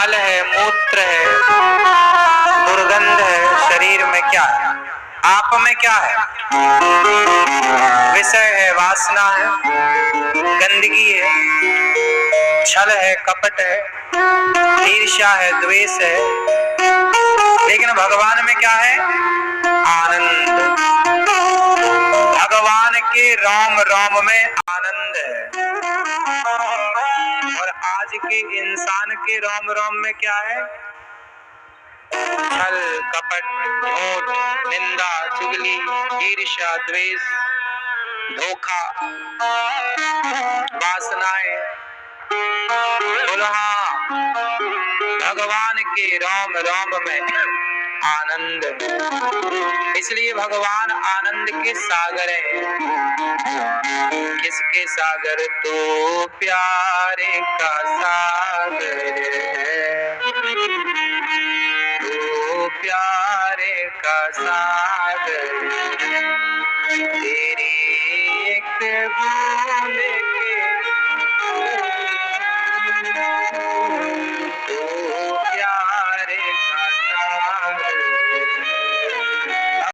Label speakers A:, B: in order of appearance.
A: मल है, मूत्र है, दुर्गंध है, शरीर में क्या है? आप में क्या है? विषय है, वासना है, गंदगी है, छल है, कपट है, ईर्ष्या है, द्वेष है। लेकिन भगवान में क्या है? आनंद। भगवान के रोम रोम में आनंद है। और आज के इंसान के रोम रोम में क्या है? छल, कपट, झूठ, निंदा, चुगली, ईर्ष्या, द्वेष, धोखा, वासनाएं। बोलो हाँ, भगवान के रोम रोम में आनंद है। इसलिए भगवान आनंद के सागर हैं। किसके सागर? तो प्यारे का सागर है, तो प्यारे का सागर, तेरी एक